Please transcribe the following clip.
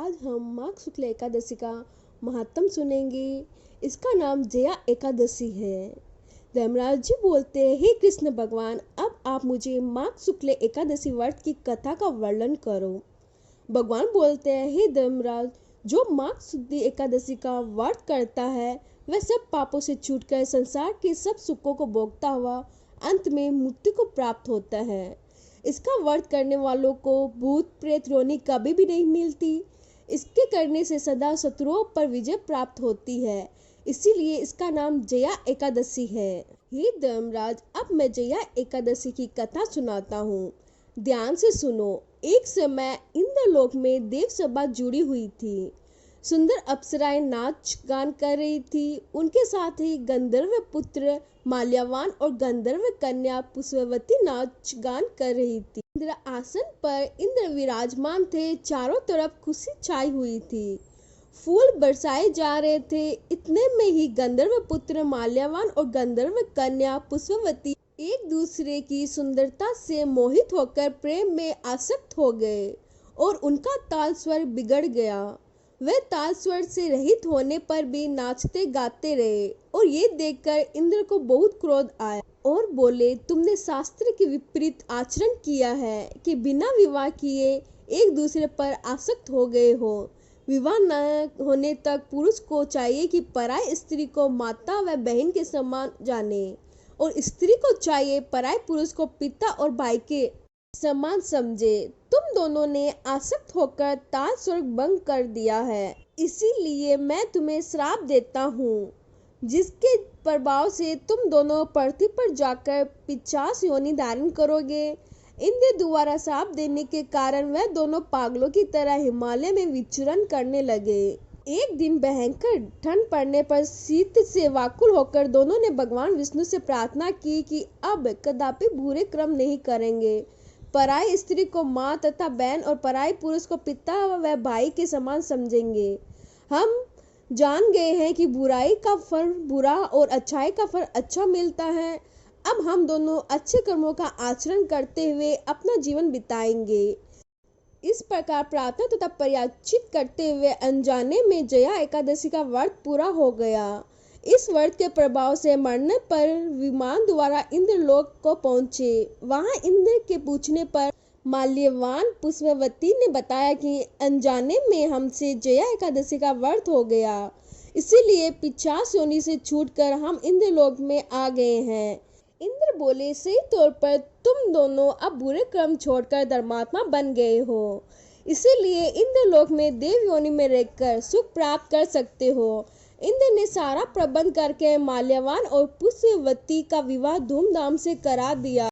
आज हम माघ शुक्ल एकादशी का महात्म सुनेंगे। इसका नाम जया एकादशी है। धर्मराज जी बोलते हैं, हे कृष्ण भगवान, अब आप मुझे माघ शुक्ल एकादशी व्रत की कथा का वर्णन करो। भगवान बोलते हैं, हे धर्मराज, जो माघ शुक्ल एकादशी का व्रत करता है वह सब पापों से छूटकर संसार के सब सुखों को भोगता हुआ अंत में मुक्ति को प्राप्त होता है। इसका व्रत करने वालों को भूत प्रेत रोनी कभी भी नहीं मिलती। इसके करने से सदा शत्रुओं पर विजय प्राप्त होती है, इसीलिए इसका नाम जया एकादशी है। हे धर्मराज, अब मैं जया एकादशी की कथा सुनाता हूँ, ध्यान से सुनो। एक समय इंद्रलोक में देव सभा जुड़ी हुई थी। सुंदर अप्सराएं नाच गान कर रही थी। उनके साथ ही गंधर्व पुत्र माल्यवान और गंधर्व कन्या पुष्पवती नाच गान कर रही थी। इंद्र आसन पर इंद्र विराजमान थे। चारों तरफ खुशी छाई हुई थी। फूल बरसाए जा रहे थे। इतने में ही गंधर्व पुत्र माल्यवान और गंधर्व कन्या पुष्पवती एक दूसरे की सुंदरता से मोहित होकर प्रेम में आसक्त हो गए और उनका ताल स्वर बिगड़ गया। वे ताल स्वर से रहित होने पर भी नाचते गाते रहे और ये देखकर इंद्र को बहुत क्रोध आया और बोले, तुमने शास्त्र के विपरीत आचरण किया है कि बिना विवाह किए एक दूसरे पर आसक्त हो गए हो। विवाह न होने तक पुरुष को चाहिए कि पराई स्त्री को माता व बहन के समान जाने और स्त्री को चाहिए पराई पुरुष को पिता और भाई के समान समझे। तुम दोनों ने आसक्त होकर ताल स्वर भंग कर दिया है, इसीलिए मैं तुम्हें श्राप देता हूँ, जिसके प्रभाव से तुम दोनों पृथ्वी पर जाकर 50 योनि धारण करोगे। इंद्र द्वारा श्राप देने के कारण वह दोनों पागलों की तरह हिमालय में विचरण करने लगे। एक दिन भयंकर ठंड पड़ने पर शीत से व्याकुल होकर दोनों ने भगवान विष्णु से प्रार्थना की कि अब कदापि बुरे कर्म नहीं करेंगे। पराई स्त्री को माँ तथा बहन और पराई पुरुष को पिता व भाई के समान समझेंगे। हम जान गए हैं कि बुराई का फल बुरा और अच्छाई का फल अच्छा मिलता है। अब हम दोनों अच्छे कर्मों का आचरण करते हुए अपना जीवन बिताएंगे। इस प्रकार प्रार्थना तथा प्रयाचित करते हुए अनजाने में जया एकादशी का व्रत पूरा हो गया। इस व्रत के प्रभाव से मरने पर विमान द्वारा इंद्रलोक को पहुंचे। वहां इंद्र के पूछने पर माल्यवान पुष्पवती ने बताया कि अनजाने में हमसे जया एकादशी का व्रत हो गया, इसीलिए 50 योनि से छूटकर हम इंद्रलोक में आ गए हैं। इंद्र बोले, सही तौर पर तुम दोनों अब बुरे कर्म छोड़कर धर्मात्मा बन गए हो, इसीलिए इंद्रलोक में देव योनि में रहकर सुख प्राप्त कर सकते हो। इंद्र ने सारा प्रबंध करके माल्यवान और पुष्पवती का विवाह धूमधाम से करा दिया।